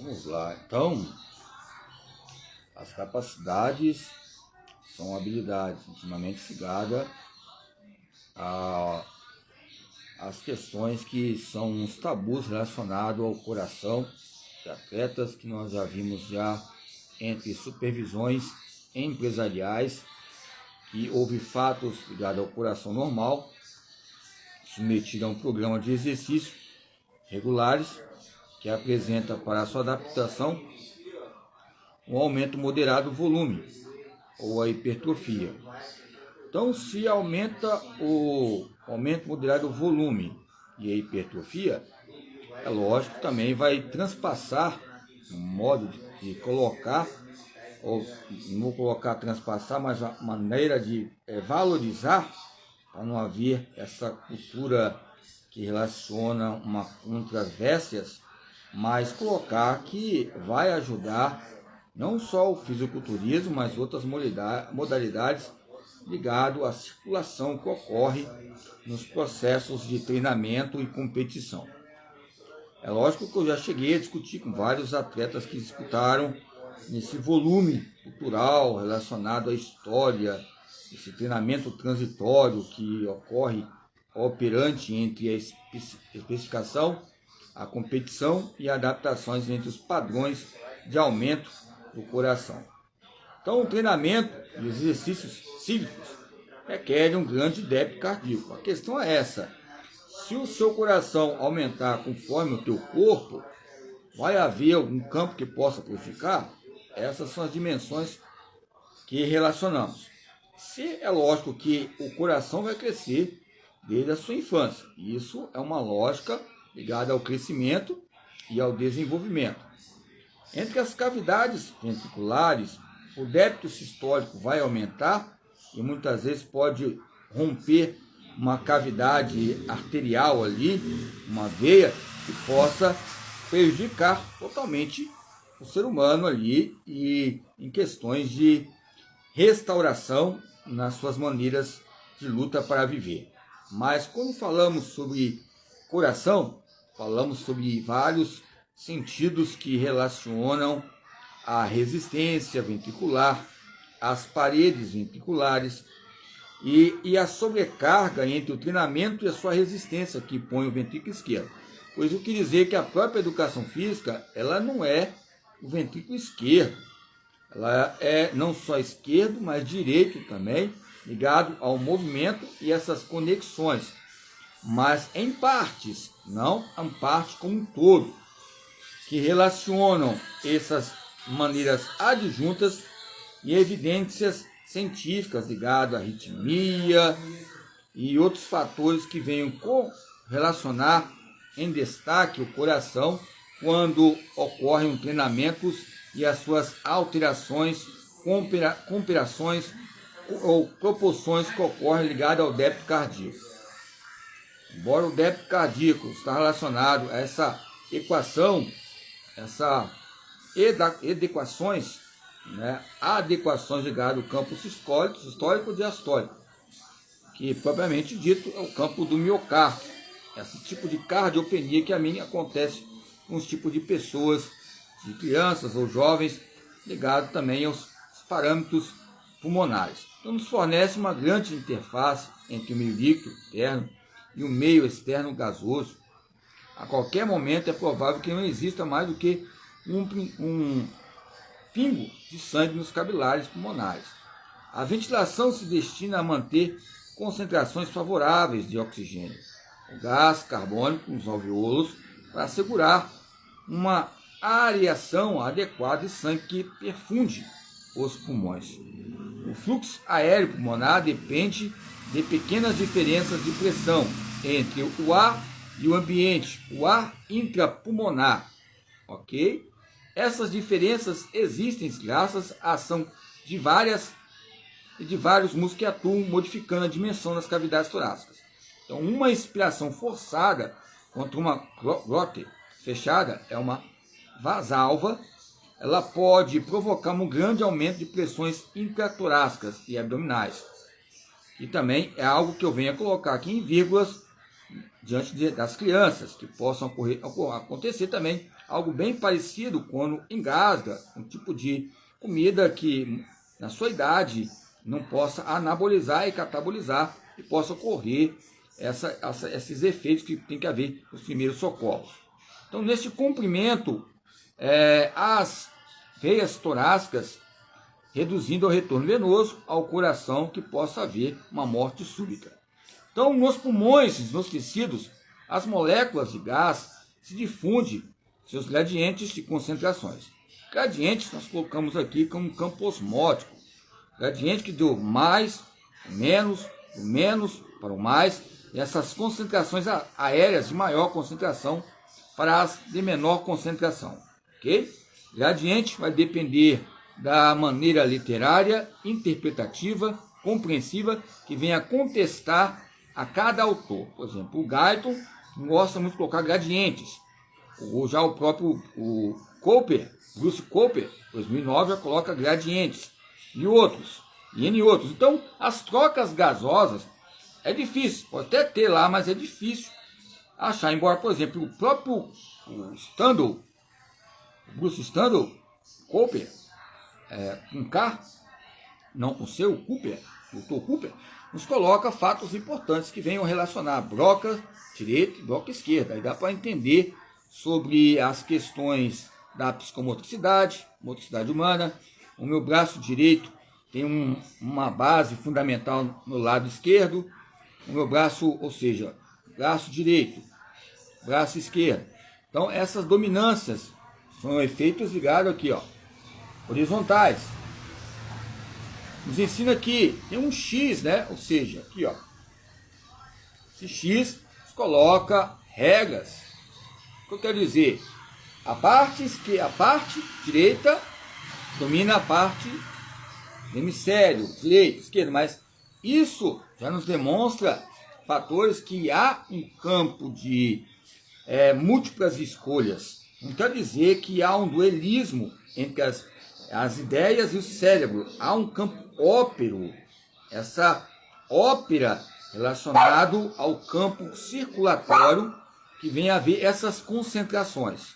Vamos lá. Então, as capacidades são habilidades intimamente ligadas às questões que são os tabus relacionados ao coração de atletas que nós já vimos já entre supervisões empresariais, que houve fatos ligados ao coração normal, submetido a um programa de exercícios regulares, que apresenta para sua adaptação um aumento moderado do volume ou a hipertrofia. Então, se aumenta o aumento moderado do volume e a hipertrofia, é lógico que também vai transpassar um modo de colocar, ou não vou colocar transpassar, mas a maneira de valorizar, para não haver essa cultura que relaciona uma contra as vésperas, mas colocar que vai ajudar não só o fisiculturismo, mas outras modalidades ligadas à circulação que ocorre nos processos de treinamento e competição. É lógico que eu já cheguei a discutir com vários atletas que disputaram nesse volume cultural relacionado à história, esse treinamento transitório que ocorre operante entre a especificação, a competição e adaptações entre os padrões de aumento do coração. Então, o treinamento e os exercícios cíclicos requerem um grande débito cardíaco. A questão é essa: se o seu coração aumentar conforme o teu corpo, vai haver algum campo que possa prejudicar? Essas são as dimensões que relacionamos. É lógico que o coração vai crescer desde a sua infância. Isso é uma lógica ligada ao crescimento e ao desenvolvimento. Entre as cavidades ventriculares, o débito sistólico vai aumentar e muitas vezes pode romper uma cavidade arterial ali, uma veia, que possa prejudicar totalmente o ser humano ali e em questões de restauração nas suas maneiras de luta para viver. Mas quando falamos sobre coração, falamos sobre vários sentidos que relacionam a resistência ventricular, as paredes ventriculares e a sobrecarga entre o treinamento e a sua resistência que põe o ventrículo esquerdo. Pois eu queria dizer que a própria educação física, ela não é o ventrículo esquerdo. Ela é não só esquerdo, mas direito também, ligado ao movimento e essas conexões. Mas em partes, não em parte como um todo, que relacionam essas maneiras adjuntas e evidências científicas ligadas à arritmia e outros fatores que venham correlacionar em destaque o coração quando ocorrem treinamentos e as suas alterações, comparações ou proporções que ocorrem ligadas ao débito cardíaco. Embora o débito cardíaco está relacionado a essa equação, essa adequações ligadas ao campo sistólico e diastólico, que propriamente dito é o campo do miocárdio. Esse tipo de cardiopenia que a mim acontece com os tipos de pessoas, de crianças ou jovens, ligado também aos parâmetros pulmonares. Então nos fornece uma grande interface entre o meio líquido interno e o meio externo gasoso. A qualquer momento é provável que não exista mais do que um pingo de sangue nos capilares pulmonares. A ventilação se destina a manter concentrações favoráveis de oxigênio, o gás carbônico nos alvéolos, para assegurar uma areação adequada de sangue que perfunde os pulmões. O fluxo aéreo pulmonar depende de pequenas diferenças de pressão entre o ar e o ambiente, o ar intrapulmonar, ok? Essas diferenças existem graças à ação de vários músculos que atuam modificando a dimensão das cavidades torácicas. Então, uma inspiração forçada contra uma glote fechada é uma vasalva, ela pode provocar um grande aumento de pressões intratorácicas e abdominais. E também é algo que eu venho a colocar aqui em vírgulas diante das crianças, que possam acontecer também algo bem parecido quando engasga, um tipo de comida que na sua idade não possa anabolizar e catabolizar e possa ocorrer esses efeitos que tem que haver nos primeiros socorros. Então, neste comprimento, as veias torácicas, reduzindo o retorno venoso ao coração, que possa haver uma morte súbita. Então, nos pulmões, nos tecidos, as moléculas de gás se difundem seus gradientes de concentrações. Gradientes nós colocamos aqui como um campo osmótico. Gradiente que do mais, do menos para o mais, e essas concentrações aéreas de maior concentração para as de menor concentração. Ok? Gradiente vai depender da maneira literária, interpretativa, compreensiva, que venha contestar a cada autor. Por exemplo, o Guyton gosta muito de colocar gradientes. Ou já o próprio Cooper, Bruce Cooper, 2009, já coloca gradientes. E outros. Então, as trocas gasosas é difícil. Pode até ter lá, mas é difícil achar. Embora, por exemplo, o próprio Bruce Standall, Cooper, com K, não com seu Cooper, Dr. Cooper, nos coloca fatos importantes que venham relacionar broca direita e broca esquerda. Aí dá para entender sobre as questões da psicomotricidade, motricidade humana. O meu braço direito tem uma base fundamental no lado esquerdo. O meu braço, ou seja, braço direito, braço esquerdo. Então, essas dominâncias são efeitos ligados aqui, ó, horizontais. Nos ensina aqui, tem um X, né? Ou seja, aqui, ó, esse X coloca regras. O que eu quero dizer? A parte direita domina a parte do hemisfério direito, esquerdo, mas isso já nos demonstra fatores que há um campo de múltiplas escolhas. Não quer dizer que há um duelismo entre as ideias e o cérebro. Há um campo ópero, essa ópera relacionado ao campo circulatório que vem a haver essas concentrações.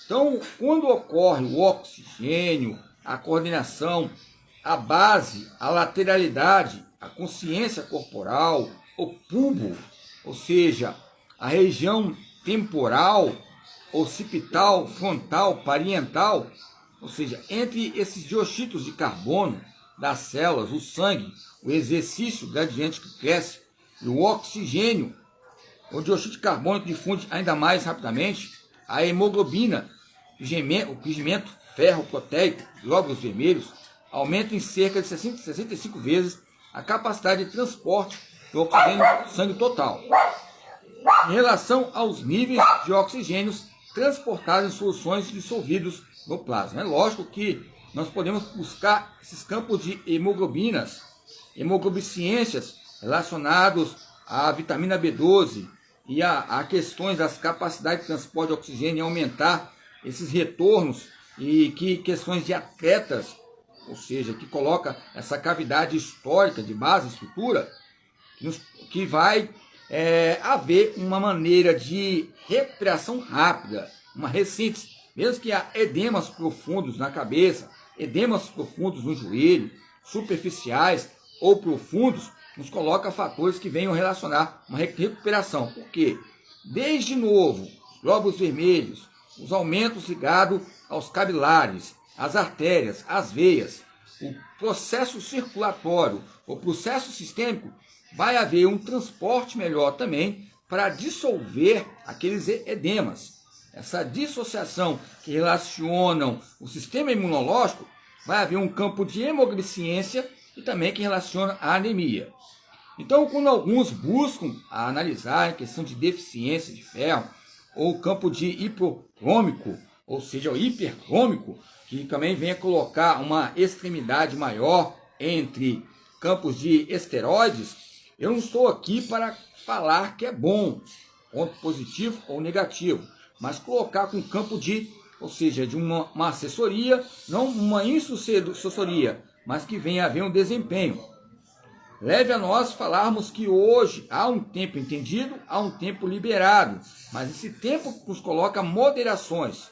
Então, quando ocorre o oxigênio, a coordenação, a base, a lateralidade, a consciência corporal, o bulbo, ou seja, a região temporal, occipital, frontal, parietal, ou seja, entre esses dióxidos de carbono das células, o sangue, o exercício gradiente que cresce, e o oxigênio, o dióxido de carbono que difunde ainda mais rapidamente, a hemoglobina, o pigmento ferro-proteico, glóbulos vermelhos, aumentam em cerca de 65 vezes a capacidade de transporte do oxigênio no sangue total. Em relação aos níveis de oxigênio transportados em soluções dissolvidos no plasma. É lógico que nós podemos buscar esses campos de hemoglobinas, hemoglobiciências relacionados à vitamina B12 e a questões das capacidades de transporte de oxigênio e aumentar esses retornos e que questões de atletas, ou seja, que coloca essa cavidade histórica de base estrutura, que vai haver uma maneira de recuperação rápida, uma recíntese, mesmo que há edemas profundos na cabeça, edemas profundos no joelho, superficiais ou profundos, nos coloca fatores que venham relacionar uma recuperação. Por quê? Desde novo, os glóbulos vermelhos, os aumentos ligados aos capilares, às artérias, às veias, o processo circulatório, o processo sistêmico, vai haver um transporte melhor também para dissolver aqueles edemas. Essa dissociação que relacionam o sistema imunológico, vai haver um campo de hemogliciência e também que relaciona a anemia. Então, quando alguns buscam analisar a questão de deficiência de ferro, ou o campo de hipocrômico, ou seja, o hipercrômico, que também vem a colocar uma extremidade maior entre campos de esteroides, eu não estou aqui para falar que é bom, ponto positivo ou negativo, mas colocar com campo de, ou seja, de uma assessoria, não uma inssucessoria, mas que venha a haver um desempenho. Leve a nós falarmos que hoje há um tempo entendido, há um tempo liberado, mas esse tempo nos coloca moderações.